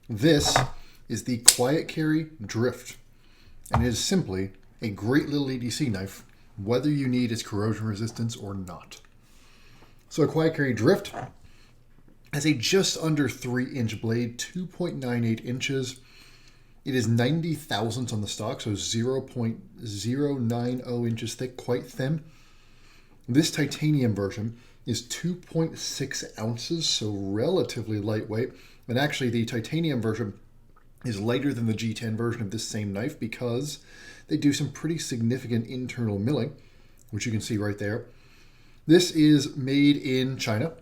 This is the Quiet Carry Drift, and it is simply a great little EDC knife, whether you need its corrosion resistance or not. So a Quiet Carry Drift has a just under 3-inch blade, 2.98 inches. It is 90 thousandths on the stock, so 0.090 inches thick, quite thin. This titanium version is 2.6 ounces, so relatively lightweight. And actually, the titanium version is lighter than the G10 version of this same knife because they do some pretty significant internal milling, which you can see right there. This is made in China.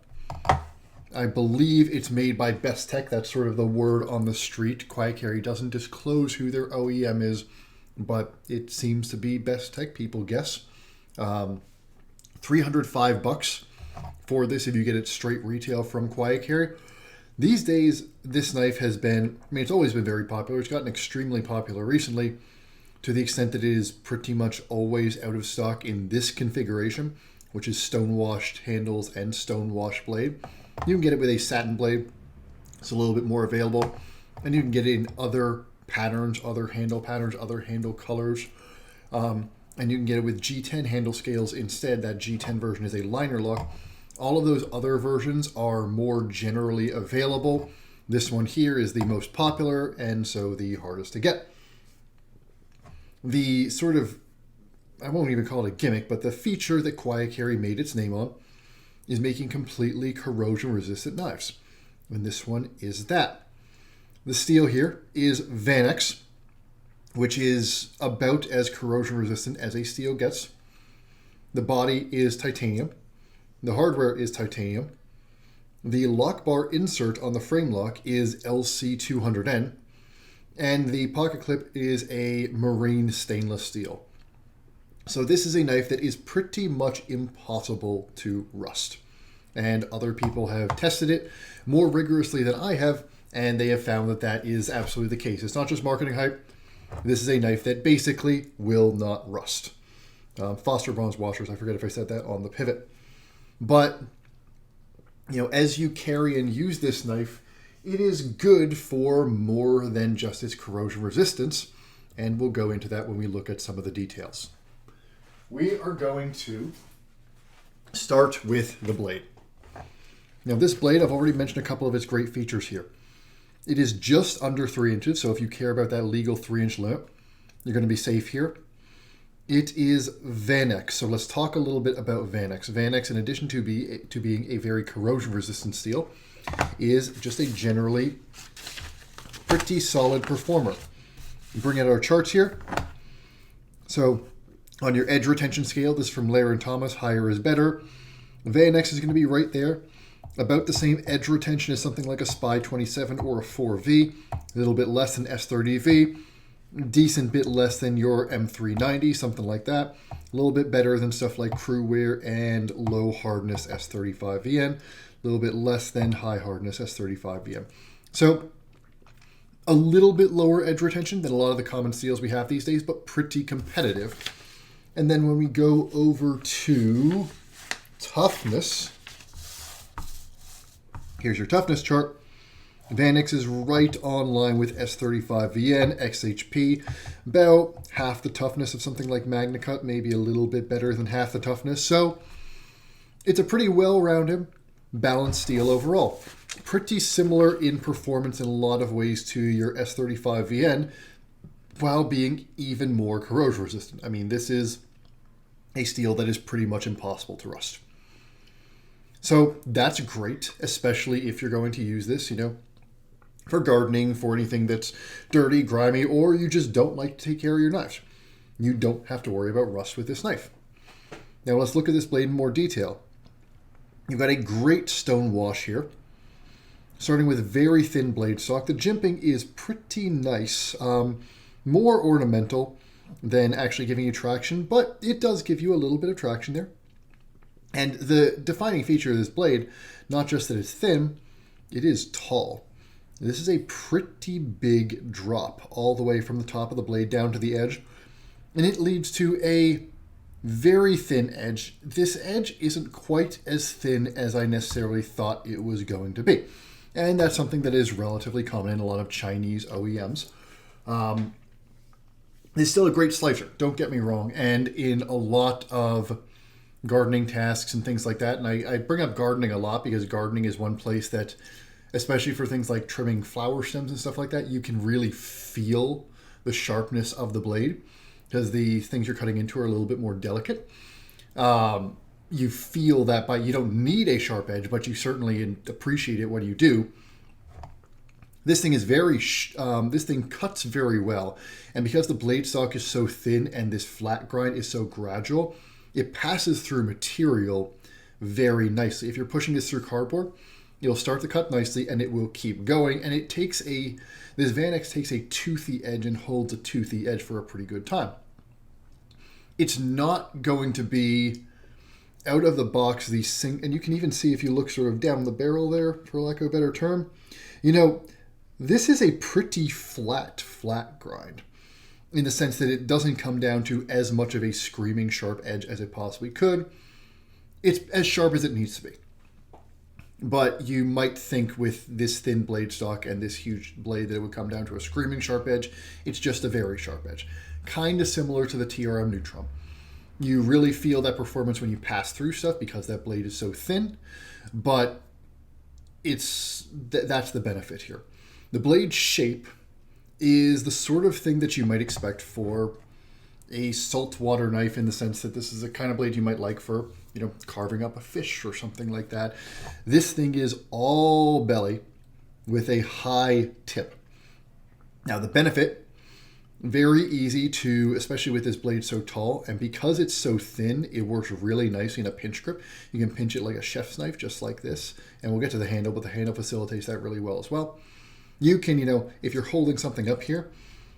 I believe it's made by Best Tech. That's sort of the word on the street. Quiet Carry doesn't disclose who their OEM is, but it seems to be Best Tech, people guess. $305 for this if you get it straight retail from Quiet Carry. These days, this knife has been, it's always been very popular. It's gotten extremely popular recently to the extent that it is pretty much always out of stock in this configuration, which is stone-washed handles and stone-washed blade. You can get it with a satin blade. It's a little bit more available. And you can get it in other patterns, other handle colors. And you can get it with G10 handle scales instead. That G10 version is a liner lock. All of those other versions are more generally available. This one here is the most popular and so the hardest to get. The sort of, I won't even call it a gimmick, but the feature that Quiet Carry made its name on is making completely corrosion-resistant knives. And this one is that. The steel here is Vanex, which is about as corrosion-resistant as a steel gets. The body is titanium. The hardware is titanium. The lock bar insert on the frame lock is LC200N. And the pocket clip is a marine stainless steel. So this is a knife that is pretty much impossible to rust. And other people have tested it more rigorously than I have, and they have found that that is absolutely the case. It's not just marketing hype. This is a knife that basically will not rust. Foster bronze washers, I forget if I said that on the pivot. But, as you carry and use this knife, it is good for more than just its corrosion resistance, and we'll go into that when we look at some of the details. We are going to start with the blade. Now this blade, I've already mentioned a couple of its great features here. It is just under 3 inches, so if you care about that legal 3-inch limit, you're going to be safe here. It is Vanex, so let's talk a little bit about Vanex. Vanex, in addition to being a very corrosion-resistant steel, is just a generally pretty solid performer. Bring out our charts here. So on your edge retention scale, this is from Lair and Thomas, higher is better. Vanex is going to be right there. About the same edge retention as something like a Spy 27 or a 4V. A little bit less than S30V. Decent bit less than your M390, something like that. A little bit better than stuff like Crewwear and low hardness S35VN. A little bit less than high hardness S35VN. So a little bit lower edge retention than a lot of the common steels we have these days, but pretty competitive. And then when we go over to toughness, here's your toughness chart. Vanex is right on line with S35VN, XHP, about half the toughness of something like MagnaCut, maybe a little bit better than half the toughness. So it's a pretty well-rounded, balanced steel overall. Pretty similar in performance in a lot of ways to your S35VN, while being even more corrosion resistant. I mean, this is a steel that is pretty much impossible to rust. So that's great, especially if you're going to use this, for gardening, for anything that's dirty, grimy, or you just don't like to take care of your knives. You don't have to worry about rust with this knife. Now let's look at this blade in more detail. You've got a great stone wash here, starting with very thin blade stock. The jimping is pretty nice. More ornamental than actually giving you traction, but it does give you a little bit of traction there. And the defining feature of this blade, not just that it's thin, it is tall. This is a pretty big drop all the way from the top of the blade down to the edge, and it leads to a very thin edge. This edge isn't quite as thin as I necessarily thought it was going to be. And that's something that is relatively common in a lot of Chinese OEMs. It's still a great slicer, don't get me wrong. And in a lot of gardening tasks and things like that, and I bring up gardening a lot because gardening is one place that, especially for things like trimming flower stems and stuff like that, you can really feel the sharpness of the blade because the things you're cutting into are a little bit more delicate. You feel that you don't need a sharp edge, but you certainly appreciate it when you do. This thing is this thing cuts very well. And because the blade stock is so thin and this flat grind is so gradual, it passes through material very nicely. If you're pushing this through cardboard, it'll start to cut nicely and it will keep going. And this Vanex takes a toothy edge and holds a toothy edge for a pretty good time. It's not going to be out of the box, and you can even see if you look sort of down the barrel there, for lack of a better term, this is a pretty flat grind in the sense that it doesn't come down to as much of a screaming sharp edge as it possibly could. It's as sharp as it needs to be. But you might think with this thin blade stock and this huge blade that it would come down to a screaming sharp edge. It's just a very sharp edge. Kind of similar to the TRM Neutron. You really feel that performance when you pass through stuff because that blade is so thin, but that's the benefit here. The blade shape is the sort of thing that you might expect for a saltwater knife, in the sense that this is the kind of blade you might like for, carving up a fish or something like that. This thing is all belly with a high tip. Now the benefit, very easy to, especially with this blade so tall, and because it's so thin, it works really nicely in a pinch grip. You can pinch it like a chef's knife, just like this, and we'll get to the handle, but the handle facilitates that really well as well. You can, if you're holding something up here,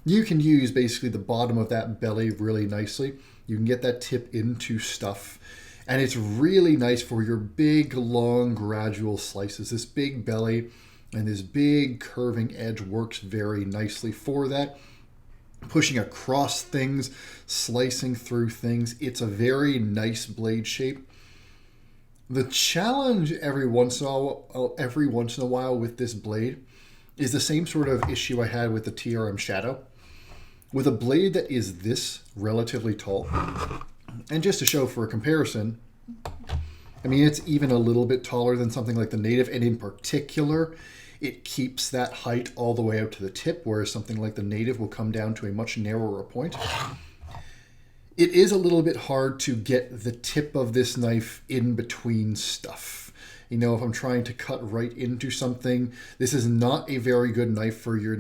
you can use basically the bottom of that belly really nicely. You can get that tip into stuff, and it's really nice for your big, long, gradual slices. This big belly and this big curving edge works very nicely for that. Pushing across things, slicing through things. It's a very nice blade shape. The challenge every once in a while with this blade is the same sort of issue I had with the TRM Shadow. With a blade that is this relatively tall, and just to show for a comparison, it's even a little bit taller than something like the Native, and in particular, it keeps that height all the way out to the tip, whereas something like the Native will come down to a much narrower point. It is a little bit hard to get the tip of this knife in between stuff. If I'm trying to cut right into something, this is not a very good knife for your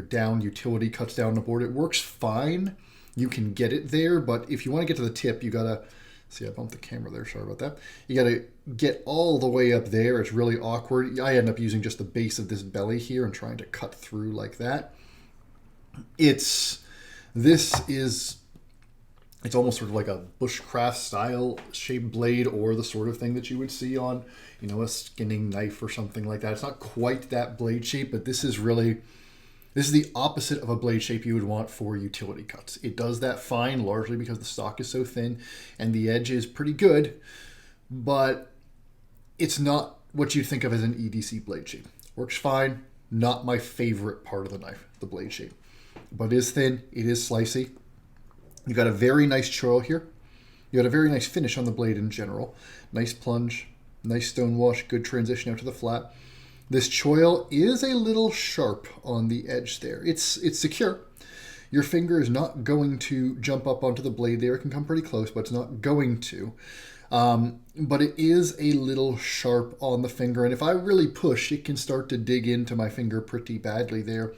down utility cuts down the board. It works fine. You can get it there, but if you want to get to the tip, you gotta, see, I bumped the camera there, sorry about that. You gotta get all the way up there. It's really awkward. I end up using just the base of this belly here and trying to cut through like that. It's almost sort of like a bushcraft style shaped blade, or the sort of thing that you would see on, a skinning knife or something like that. It's not quite that blade shape, but this is the opposite of a blade shape you would want for utility cuts. It does that fine, largely because the stock is so thin and the edge is pretty good, but it's not what you'd think of as an EDC blade shape. Works fine, not my favorite part of the knife, the blade shape. But it is thin, it is slicey. You've got a very nice choil here. You got a very nice finish on the blade in general. Nice plunge, nice stone wash, good transition out to the flat. This choil is a little sharp on the edge there. It's secure. Your finger is not going to jump up onto the blade there. It can come pretty close, but it's not going to. But it is a little sharp on the finger, and if I really push, it can start to dig into my finger pretty badly there,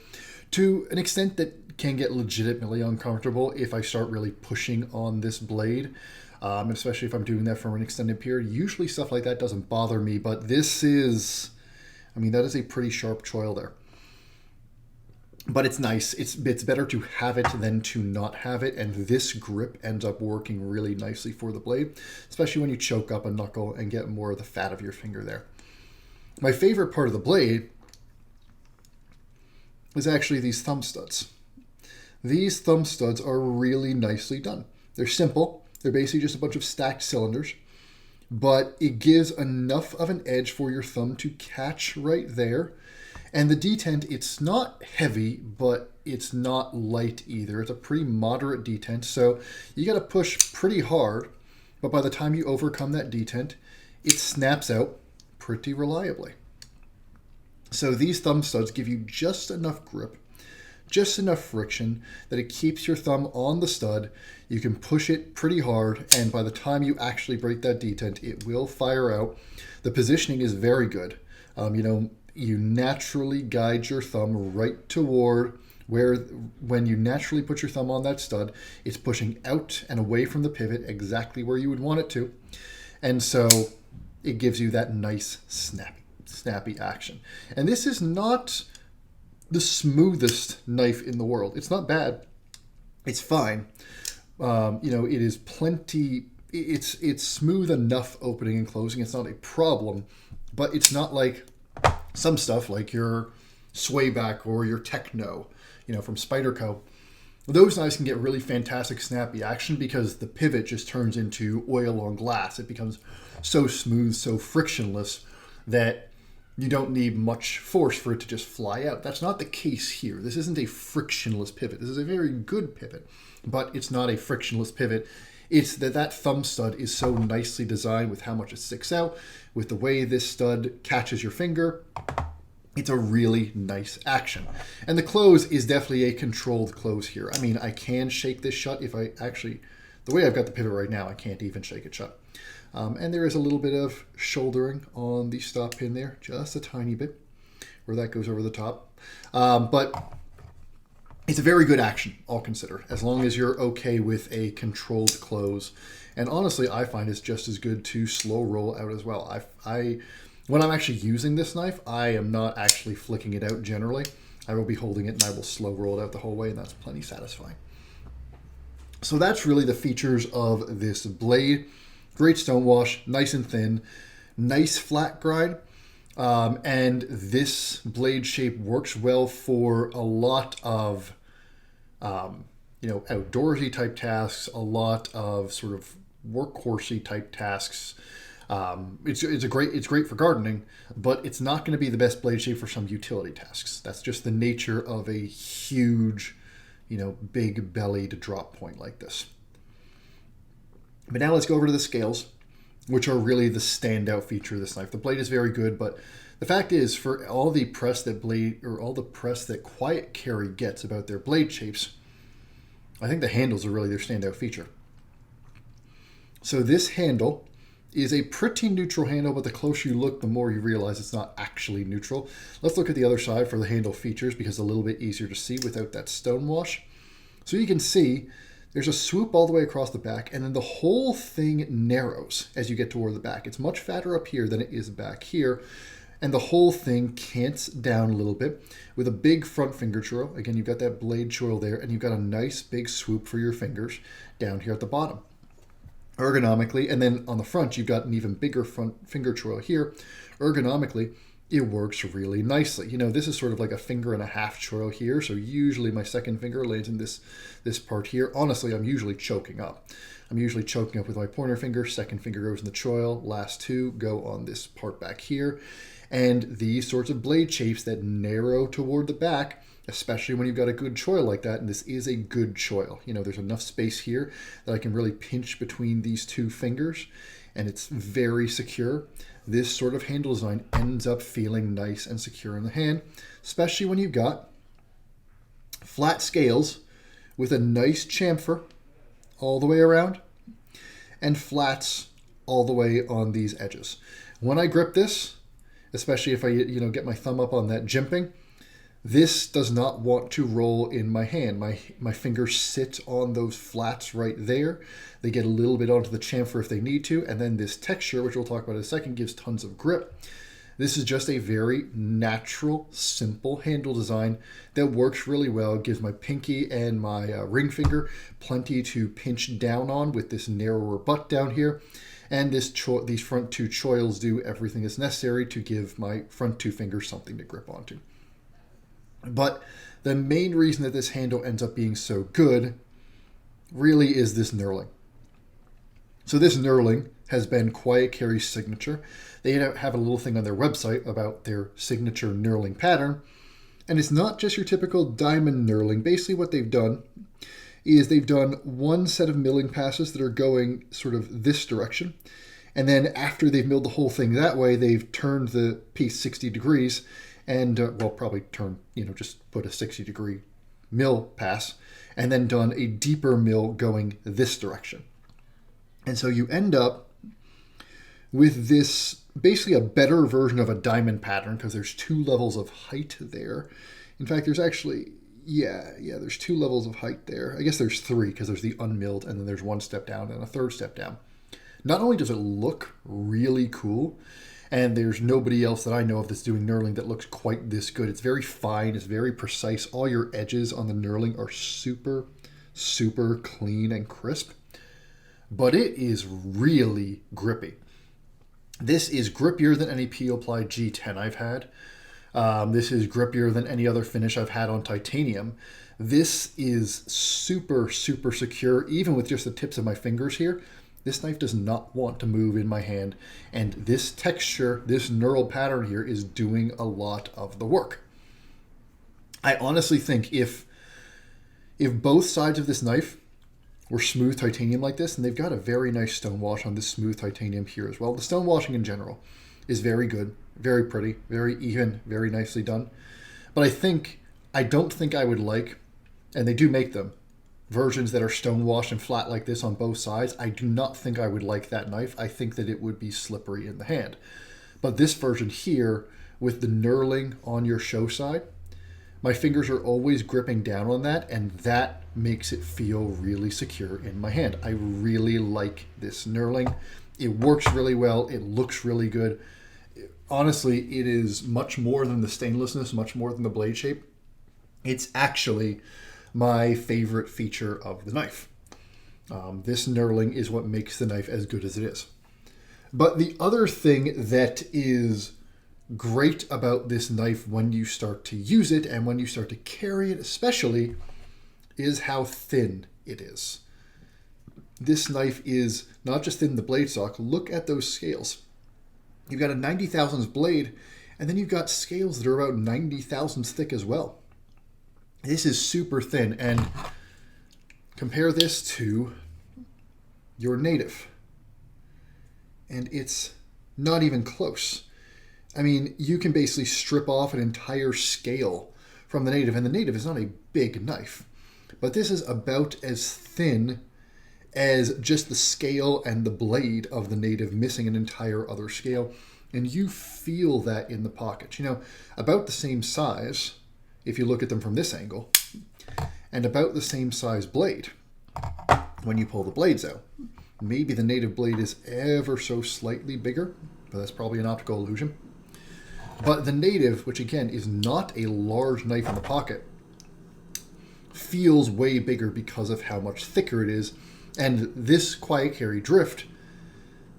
to an extent that can get legitimately uncomfortable if I start really pushing on this blade, especially if I'm doing that for an extended period. Usually stuff like that doesn't bother me, but this is, that is a pretty sharp choil there. But it's nice. It's better to have it than to not have it, and this grip ends up working really nicely for the blade, especially when you choke up a knuckle and get more of the fat of your finger there. My favorite part of the blade is actually these thumb studs. These thumb studs are really nicely done. They're simple. They're basically just a bunch of stacked cylinders. but it gives enough of an edge for your thumb to catch right there. And the detent, it's not heavy, but it's not light either. It's a pretty moderate detent, so you got to push pretty hard, but by the time you overcome that detent, it snaps out pretty reliably. So these thumb studs give you just enough grip, just enough friction that it keeps your thumb on the stud. You can push it pretty hard, and by the time you actually break that detent, it will fire out. The positioning is very good. You naturally guide your thumb right toward where, when you naturally put your thumb on that stud, it's pushing out and away from the pivot exactly where you would want it to. And so it gives you that nice snappy action. And this is not the smoothest knife in the world. It's not bad. It's fine. It is plenty. It's smooth enough opening and closing. It's not a problem, but it's not like some stuff like your Swayback or your Techno, from Spyderco. Those knives can get really fantastic snappy action because the pivot just turns into oil on glass. It becomes so smooth, so frictionless that you don't need much force for it to just fly out. That's not the case here. This isn't a frictionless pivot. This is a very good pivot, but it's not a frictionless pivot. It's that thumb stud is so nicely designed with how much it sticks out, with the way this stud catches your finger. It's a really nice action. And the close is definitely a controlled close here. I mean, I can shake this shut if I actually, the way I've got the pivot right now, I can't even shake it shut. And there is a little bit of shouldering on the stop pin there, just a tiny bit, where that goes over the top. But it's a very good action, all considered, as long as you're okay with a controlled close. And honestly, I find it's just as good to slow roll out as well. When I'm actually using this knife, I am not actually flicking it out generally. I will be holding it and I will slow roll it out the whole way, and that's plenty satisfying. So that's really the features of this blade. Great stonewash, nice and thin, nice flat grind. And this blade shape works well for a lot of, outdoorsy type tasks, a lot of sort of workhorsey type tasks. It's great for gardening, but it's not going to be the best blade shape for some utility tasks. That's just the nature of a huge, big bellied drop point like this. But now let's go over to the scales, which are really the standout feature of this knife. The blade is very good, but the fact is, for all the press that Quiet Carry gets about their blade shapes, I think the handles are really their standout feature. So this handle is a pretty neutral handle, but the closer you look, the more you realize it's not actually neutral. Let's look at the other side for the handle features because it's a little bit easier to see without that stonewash. So you can see there's a swoop all the way across the back, and then the whole thing narrows as you get toward the back. It's much fatter up here than it is back here, and the whole thing cants down a little bit with a big front finger choil. Again, you've got that blade choil there, and you've got a nice big swoop for your fingers down here at the bottom. Ergonomically, and then on the front, you've got an even bigger front finger choil here. Ergonomically, it works really nicely. This is sort of like a 1.5 finger choil here, so usually my second finger lands in this part here. Honestly, I'm usually choking up. I'm usually choking up with my pointer finger, second finger goes in the choil, last two go on this part back here. And these sorts of blade shapes that narrow toward the back, especially when you've got a good choil like that, and this is a good choil. There's enough space here that I can really pinch between these two fingers, and it's very secure. This sort of handle design ends up feeling nice and secure in the hand, especially when you've got flat scales with a nice chamfer all the way around and flats all the way on these edges. When I grip this, especially if I get my thumb up on that jimping, this does not want to roll in my hand. My fingers sit on those flats right there. They get a little bit onto the chamfer if they need to, and then this texture, which we'll talk about in a second, gives tons of grip. This is just a very natural, simple handle design that works really well. It gives my pinky and my ring finger plenty to pinch down on with this narrower butt down here. And these front two choils do everything that's necessary to give my front two fingers something to grip onto. But the main reason that this handle ends up being so good really is this knurling. So this knurling has been Quiet Carry's signature. They have a little thing on their website about their signature knurling pattern. And it's not just your typical diamond knurling. Basically what they've done is they've done one set of milling passes that are going sort of this direction. And then after they've milled the whole thing that way, they've turned the piece 60 degrees and, well, probably turn, just put a 60-degree mill pass and then done a deeper mill going this direction. And so you end up with this basically a better version of a diamond pattern because there's 2 levels of height there. In fact, there's actually, there's 2 levels of height there. I guess there's 3 because there's the unmilled and then there's 1 step down and a 3rd step down. Not only does it look really cool, and there's nobody else that I know of that's doing knurling that looks quite this good. It's very fine. It's very precise. All your edges on the knurling are super, super clean and crisp. But it is really grippy. This is grippier than any P-Ply G10 I've had. This is grippier than any other finish I've had on titanium. This is super, super secure, even with just the tips of my fingers here. This knife does not want to move in my hand, and this texture, this knurl pattern here is doing a lot of the work. I honestly think if both sides of this knife were smooth titanium like this, and they've got a very nice stone wash on this smooth titanium here as well. The stone washing in general is very good, very pretty, very even, very nicely done. But I don't think I would like, and they do make them, versions that are stone washed and flat like this on both sides. I do not think I would like that knife. I think that it would be slippery in the hand. But this version here with the knurling on your show side, my fingers are always gripping down on that, and that makes it feel really secure in my hand. I really like this knurling. It works really well. It looks really good. Honestly, it is much more than the stainlessness, much more than the blade shape. It's actually my favorite feature of the knife. This knurling is what makes the knife as good as it is. But the other thing that is great about this knife when you start to use it and when you start to carry it especially is how thin it is. This knife is not just thin in the blade stock. Look at those scales. You've got a 90 thousandths blade, and then you've got scales that are about 90 thousandths thick as well. This is super thin, and compare this to your native, and it's not even close. I mean, you can basically strip off an entire scale from the native, and the native is not a big knife, but this is about as thin as just the scale and the blade of the native missing an entire other scale, and you feel that in the pocket. About the same size if you look at them from this angle, and about the same size blade when you pull the blades out. Maybe the native blade is ever so slightly bigger, but that's probably an optical illusion. But the native, which again is not a large knife in the pocket, feels way bigger because of how much thicker it is. And this Quiet Carry Drift,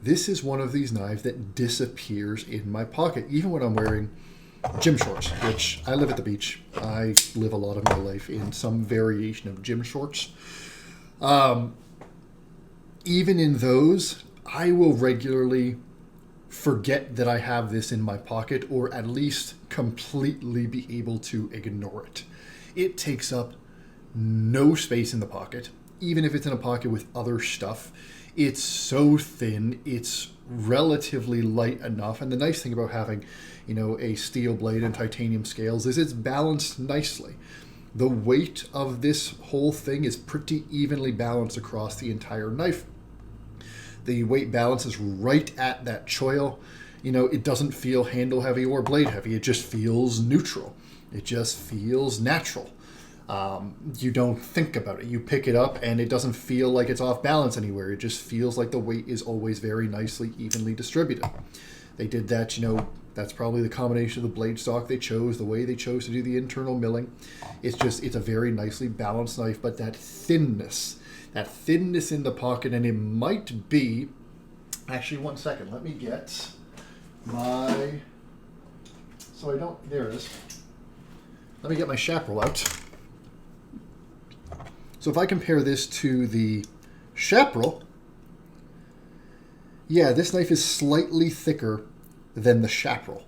this is one of these knives that disappears in my pocket, even when I'm wearing gym shorts, which I live at the beach. I live a lot of my life in some variation of gym shorts. Even in those, I will regularly forget that I have this in my pocket, or at least completely be able to ignore it. It takes up no space in the pocket, even if it's in a pocket with other stuff. It's so thin, it's relatively light enough, and the nice thing about having, a steel blade and titanium scales is it's balanced nicely. The weight of this whole thing is pretty evenly balanced across the entire knife. The weight balance is right at that choil. It doesn't feel handle heavy or blade heavy. It just feels neutral. It just feels natural. You don't think about it. You pick it up and it doesn't feel like it's off balance anywhere. It just feels like the weight is always very nicely, evenly distributed. They did that, that's probably the combination of the blade stock they chose, the way they chose to do the internal milling. It's a very nicely balanced knife, but that thinness in the pocket, and it might be, actually 1 second, let me get my, there it is. Let me get my chaparral out. So if I compare this to the chaparral, Yeah, this knife is slightly thicker than the Chaparral.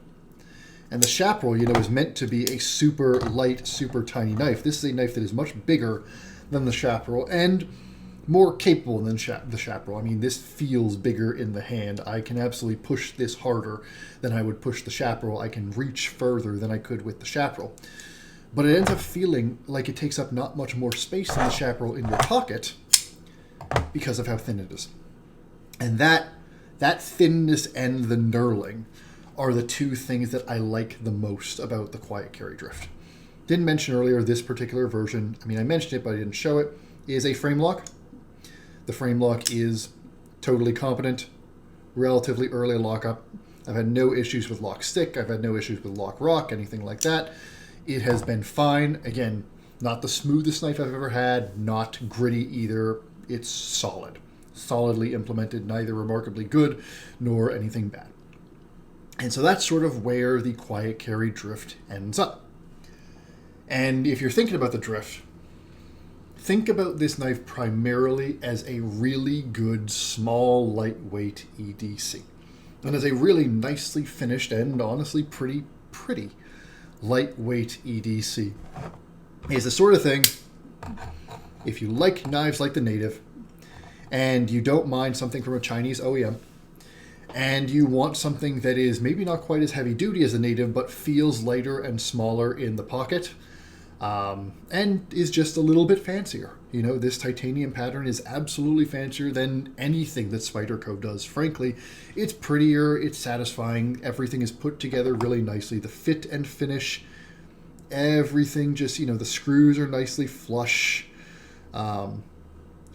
And the Chaparral, is meant to be a super light, super tiny knife. This is a knife that is much bigger than the Chaparral and more capable than the Chaparral. I mean, this feels bigger in the hand. I can absolutely push this harder than I would push the Chaparral. I can reach further than I could with the Chaparral. But it ends up feeling like it takes up not much more space than the Chaparral in your pocket because of how thin it is. And that thinness and the knurling are the two things that I like the most about the Quiet Carry Drift. Didn't mention earlier, this particular version, I mentioned it, but I didn't show it, is a frame lock. The frame lock is totally competent, relatively early lockup. I've had no issues with lock stick. I've had no issues with lock rock, anything like that. It has been fine. Again, not the smoothest knife I've ever had, not gritty either. It's solid. Solidly implemented, neither remarkably good nor anything bad. And so that's sort of where the Quiet Carry Drift ends up. And if you're thinking about the Drift, think about this knife primarily as a really good, small, lightweight EDC. And as a really nicely finished and honestly pretty lightweight EDC. It's the sort of thing, if you like knives like the Native, and you don't mind something from a Chinese OEM, and you want something that is maybe not quite as heavy duty as the Native, but feels lighter and smaller in the pocket, and is just a little bit fancier. This titanium pattern is absolutely fancier than anything that Spyderco does. Frankly, it's prettier, it's satisfying, everything is put together really nicely. The fit and finish, everything just, the screws are nicely flush.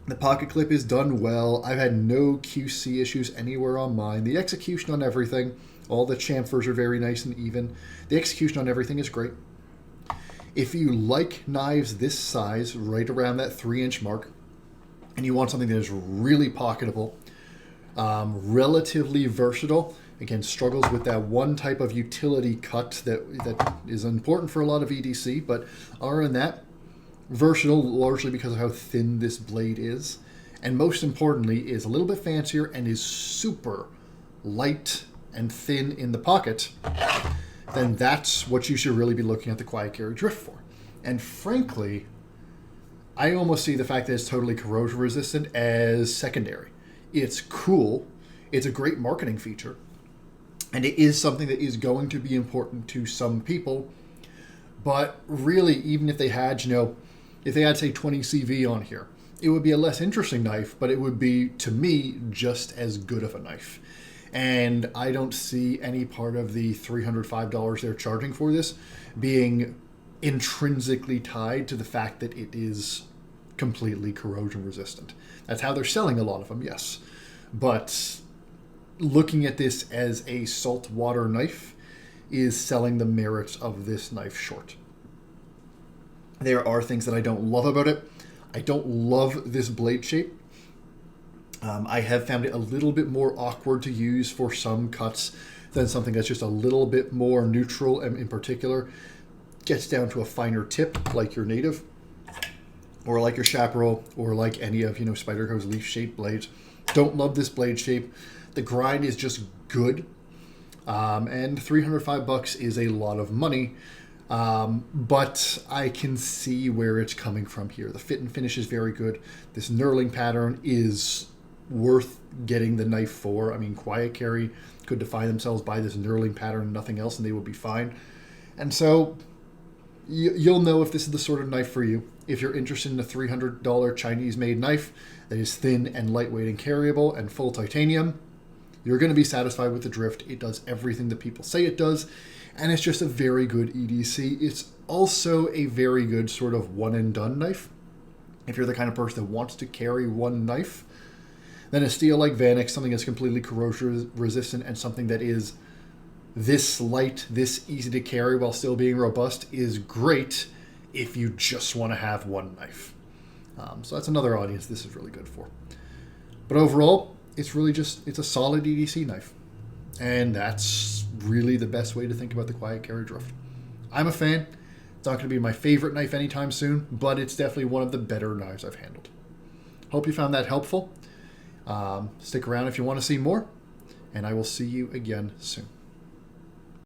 The pocket clip is done well. I've had no QC issues anywhere on mine. The execution on everything, all the chamfers are very nice and even. The execution on everything is great. If you like knives this size, right around that 3-inch mark, and you want something that is really pocketable, relatively versatile, again, struggles with that one type of utility cut that is important for a lot of EDC, but other than that, versatile largely because of how thin this blade is, and most importantly is a little bit fancier and is super light and thin in the pocket, then that's what you should really be looking at the Quiet Carry Drift for. And frankly, I almost see the fact that it's totally corrosion resistant as secondary. It's cool, it's a great marketing feature, and it is something that is going to be important to some people, but really, even if they had, say 20 CV on here, it would be a less interesting knife, but it would be, to me, just as good of a knife. And I don't see any part of the $305 they're charging for this being intrinsically tied to the fact that it is completely corrosion resistant. That's how they're selling a lot of them, yes. But looking at this as a saltwater knife is selling the merits of this knife short. There are things that I don't love about it. I don't love this blade shape. I have found it a little bit more awkward to use for some cuts than something that's just a little bit more neutral, and in particular gets down to a finer tip like your Native or like your Chaparral or like any of Spyderco's leaf-shaped blades. Don't love this blade shape. The grind is just good, and $305 is a lot of money. But I can see where it's coming from here. The fit and finish is very good. This knurling pattern is worth getting the knife for. Quiet Carry could define themselves by this knurling pattern and nothing else, and they would be fine. And so you'll know if this is the sort of knife for you. If you're interested in a $300 Chinese-made knife that is thin and lightweight and carryable and full titanium, you're going to be satisfied with the Drift. It does everything that people say it does, and it's just a very good EDC. It's also a very good sort of one-and-done knife. If you're the kind of person that wants to carry one knife, then a steel like Vanex, something that's completely corrosion resistant and something that is this light, this easy to carry while still being robust, is great if you just want to have one knife. So that's another audience this is really good for. But overall, it's a solid EDC knife. And that's really the best way to think about the Quiet Carry Drift. I'm a fan. It's not going to be my favorite knife anytime soon, but it's definitely one of the better knives I've handled. Hope you found that helpful. Stick around if you want to see more, and I will see you again soon.